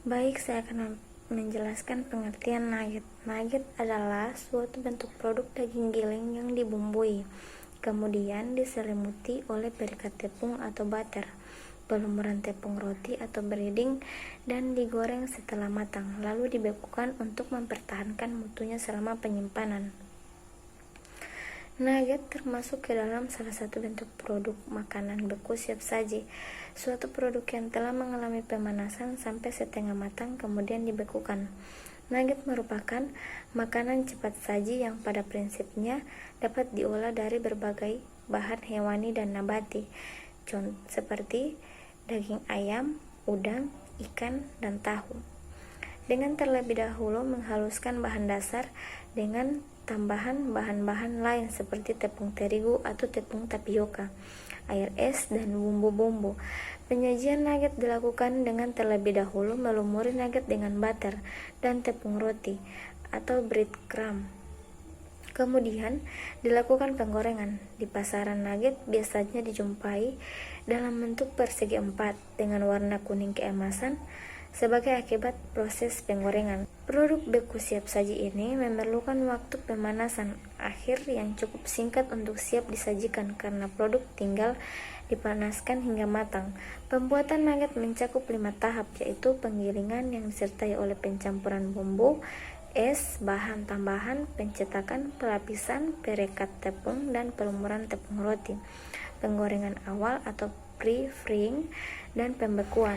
Baik, saya akan menjelaskan pengertian nugget. Nugget adalah suatu bentuk produk daging giling yang dibumbui, kemudian diselimuti oleh perikat tepung atau butter, pelumuran tepung roti atau breading, dan digoreng setelah matang, lalu dibekukan untuk mempertahankan mutunya selama penyimpanan. Nugget termasuk ke dalam salah satu bentuk produk makanan beku siap saji, suatu produk yang telah mengalami pemanasan sampai setengah matang kemudian dibekukan. Nugget merupakan makanan cepat saji yang pada prinsipnya dapat diolah dari berbagai bahan hewani dan nabati, seperti daging ayam, udang, ikan, dan tahu. Dengan terlebih dahulu menghaluskan bahan dasar dengan tambahan bahan-bahan lain seperti tepung terigu atau tepung tapioka, air es, dan bumbu-bumbu. Penyajian nugget dilakukan dengan terlebih dahulu melumuri nugget dengan butter dan tepung roti atau breadcrumb. Kemudian dilakukan penggorengan. Di pasaran nugget biasanya dijumpai dalam bentuk persegi 4 dengan warna kuning keemasan sebagai akibat proses penggorengan. Produk beku siap saji ini memerlukan waktu pemanasan akhir yang cukup singkat untuk siap disajikan karena produk tinggal dipanaskan hingga matang. Pembuatan nugget mencakup 5 tahap, yaitu penggilingan yang disertai oleh pencampuran bumbu, es, bahan tambahan, pencetakan, pelapisan, perekat tepung, dan pelumuran tepung roti, penggorengan awal atau pre-frying, dan pembekuan.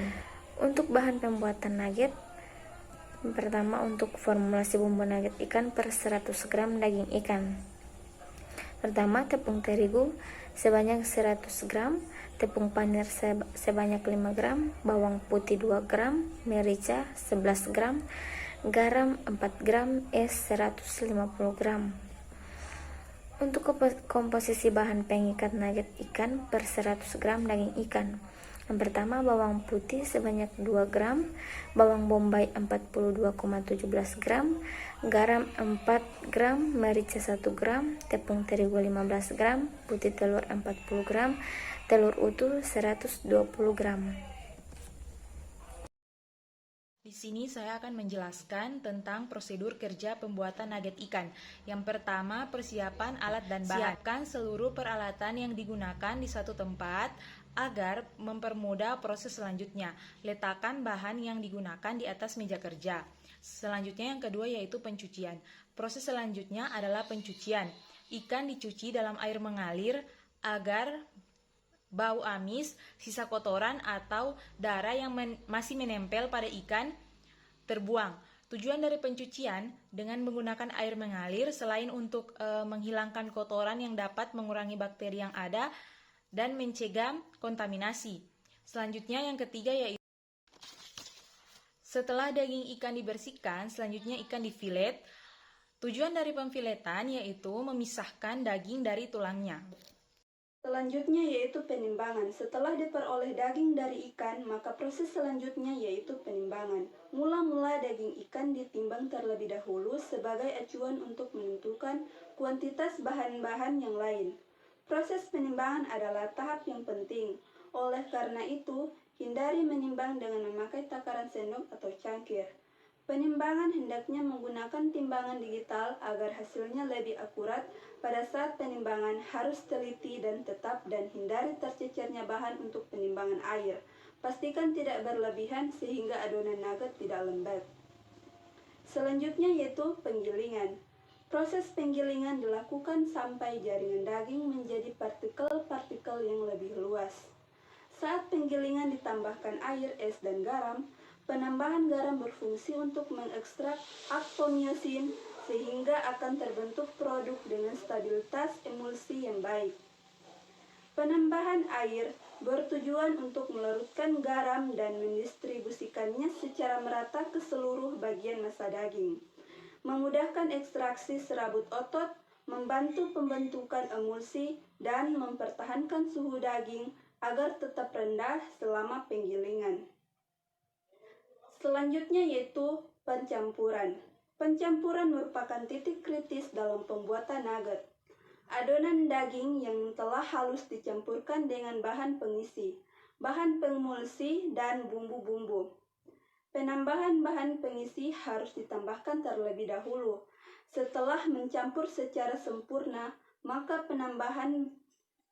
Untuk bahan pembuatan nugget, pertama untuk formulasi bumbu nugget ikan per 100 gram daging ikan. Pertama, tepung terigu sebanyak 100 gram, tepung panir sebanyak 5 gram, bawang putih 2 gram, merica 11 gram, garam 4 gram, es 150 gram. Untuk komposisi bahan pengikat nugget ikan per 100 gram daging ikan. Yang pertama, bawang putih sebanyak 2 gram, bawang bombay 42,17 gram, garam 4 gram, merica 1 gram, tepung terigu 15 gram, putih telur 40 gram, telur utuh 120 gram. Di sini saya akan menjelaskan tentang prosedur kerja pembuatan nugget ikan. Yang pertama, persiapan alat dan bahan. Siapkan seluruh peralatan yang digunakan di satu tempat agar mempermudah proses selanjutnya. Letakkan bahan yang digunakan di atas meja kerja. Selanjutnya yang kedua yaitu pencucian. Proses selanjutnya adalah pencucian. Ikan dicuci dalam air mengalir agar bau amis, sisa kotoran atau darah yang masih menempel pada ikan terbuang. Tujuan dari pencucian dengan menggunakan air mengalir selain untuk menghilangkan kotoran yang dapat mengurangi bakteri yang ada dan mencegah kontaminasi. Selanjutnya yang ketiga yaitu setelah daging ikan dibersihkan, selanjutnya ikan difilet. Tujuan dari pemfiletan yaitu memisahkan daging dari tulangnya. Selanjutnya yaitu penimbangan. Setelah diperoleh daging dari ikan, maka proses selanjutnya yaitu penimbangan. Mula-mula daging ikan ditimbang terlebih dahulu sebagai acuan untuk menentukan kuantitas bahan-bahan yang lain. Proses penimbangan adalah tahap yang penting. Oleh karena itu, hindari menimbang dengan memakai takaran sendok atau cangkir. Penimbangan hendaknya menggunakan timbangan digital agar hasilnya lebih akurat. Pada saat penimbangan harus teliti dan tetap dan hindari tercecernya bahan untuk penimbangan air. Pastikan tidak berlebihan sehingga adonan nugget tidak lembab. Selanjutnya yaitu penggilingan. Proses penggilingan dilakukan sampai jaringan daging menjadi partikel-partikel yang lebih luas. Saat penggilingan ditambahkan air, es, dan garam, penambahan garam berfungsi untuk mengekstrak actomyosin sehingga akan terbentuk produk dengan stabilitas emulsi yang baik. Penambahan air bertujuan untuk melarutkan garam dan mendistribusikannya secara merata ke seluruh bagian massa daging, memudahkan ekstraksi serabut otot, membantu pembentukan emulsi, dan mempertahankan suhu daging agar tetap rendah selama penggilingan. Selanjutnya yaitu pencampuran. Pencampuran merupakan titik kritis dalam pembuatan nugget. Adonan daging yang telah halus dicampurkan dengan bahan pengisi, bahan pemulsi, dan bumbu-bumbu. Penambahan bahan pengisi harus ditambahkan terlebih dahulu. Setelah mencampur secara sempurna, maka penambahan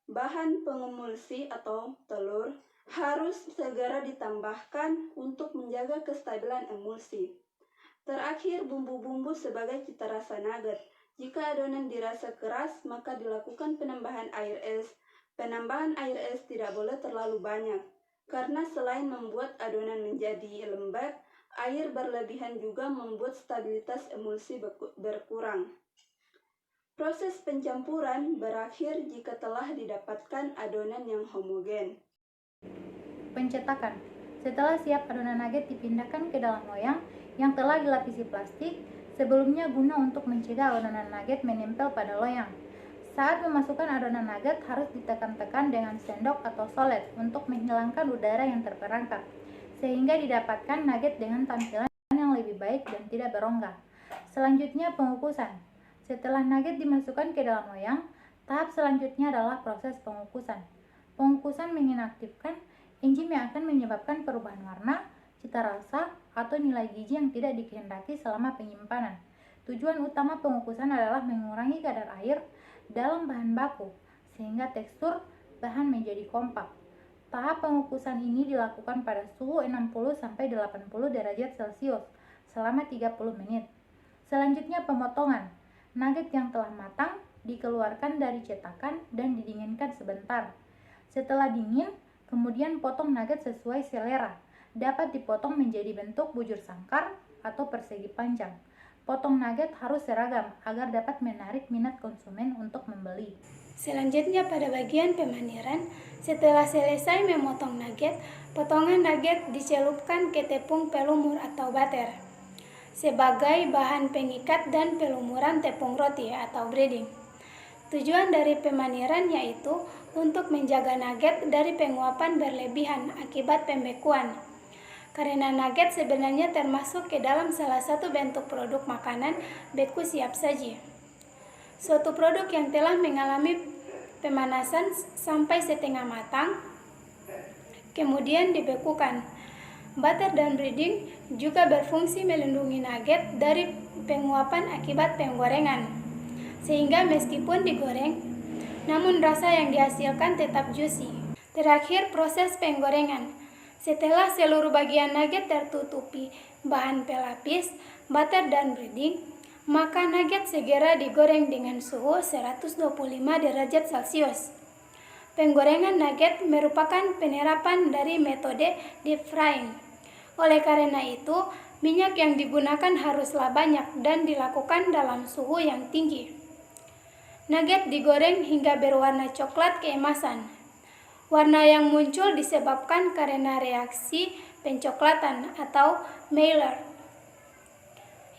bahan pengemulsi atau telur harus segera ditambahkan untuk menjaga kestabilan emulsi. Terakhir, bumbu-bumbu sebagai cita rasa nugget. Jika adonan dirasa keras, maka dilakukan penambahan air es. Penambahan air es tidak boleh terlalu banyak, karena selain membuat adonan menjadi lembab, air berlebihan juga membuat stabilitas emulsi berkurang. Proses pencampuran berakhir jika telah didapatkan adonan yang homogen. Pencetakan. Setelah siap, adonan nugget dipindahkan ke dalam loyang yang telah dilapisi plastik sebelumnya guna untuk mencegah adonan nugget menempel pada loyang. Saat memasukkan adonan nugget harus ditekan-tekan dengan sendok atau solet untuk menghilangkan udara yang terperangkap, sehingga didapatkan nugget dengan tampilan yang lebih baik dan tidak berongga. Selanjutnya, pengukusan. Setelah nugget dimasukkan ke dalam loyang, tahap selanjutnya adalah proses pengukusan. Pengukusan menginaktifkan enzim yang akan menyebabkan perubahan warna, cita rasa, atau nilai gizi yang tidak dikehendaki selama penyimpanan. Tujuan utama pengukusan adalah mengurangi kadar air dalam bahan baku, sehingga tekstur bahan menjadi kompak. Tahap pengukusan ini dilakukan pada suhu 60-80 derajat Celcius selama 30 menit. Selanjutnya, pemotongan. Nugget yang telah matang dikeluarkan dari cetakan dan didinginkan sebentar. Setelah dingin, kemudian potong nugget sesuai selera. Dapat dipotong menjadi bentuk bujur sangkar atau persegi panjang. Potong nugget harus seragam agar dapat menarik minat konsumen untuk membeli. Selanjutnya, pada bagian pemaniran, setelah selesai memotong nugget, potongan nugget dicelupkan ke tepung pelumur atau butter sebagai bahan pengikat dan pelumuran tepung roti atau breading. Tujuan dari pemaniran yaitu untuk menjaga nugget dari penguapan berlebihan akibat pembekuan. Karena nugget sebenarnya termasuk ke dalam salah satu bentuk produk makanan beku siap saji. Suatu produk yang telah mengalami pemanasan sampai setengah matang, kemudian dibekukan. Butter dan breading juga berfungsi melindungi nugget dari penguapan akibat penggorengan, sehingga meskipun digoreng, namun rasa yang dihasilkan tetap juicy. Terakhir, proses penggorengan. Setelah seluruh bagian nugget tertutupi bahan pelapis, butter dan breading, maka nugget segera digoreng dengan suhu 125 derajat Celcius. Penggorengan nugget merupakan penerapan dari metode deep frying. Oleh karena itu, minyak yang digunakan haruslah banyak dan dilakukan dalam suhu yang tinggi. Nugget digoreng hingga berwarna coklat keemasan. Warna yang muncul disebabkan karena reaksi pencoklatan atau Maillard,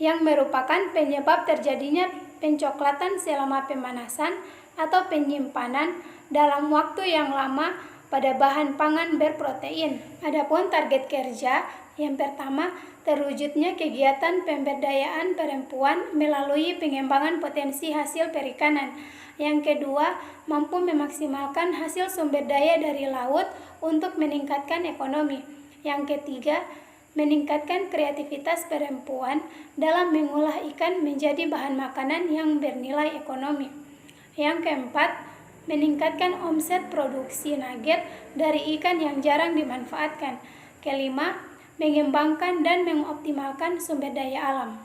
yang merupakan penyebab terjadinya pencoklatan selama pemanasan atau penyimpanan dalam waktu yang lama pada bahan pangan berprotein. Adapun target kerja yang pertama, terwujudnya kegiatan pemberdayaan perempuan melalui pengembangan potensi hasil perikanan. Yang kedua, mampu memaksimalkan hasil sumber daya dari laut untuk meningkatkan ekonomi. Yang ketiga, meningkatkan kreativitas perempuan dalam mengolah ikan menjadi bahan makanan yang bernilai ekonomi. Yang keempat, meningkatkan omset produksi nugget dari ikan yang jarang dimanfaatkan. Kelima, mengembangkan dan mengoptimalkan sumber daya alam.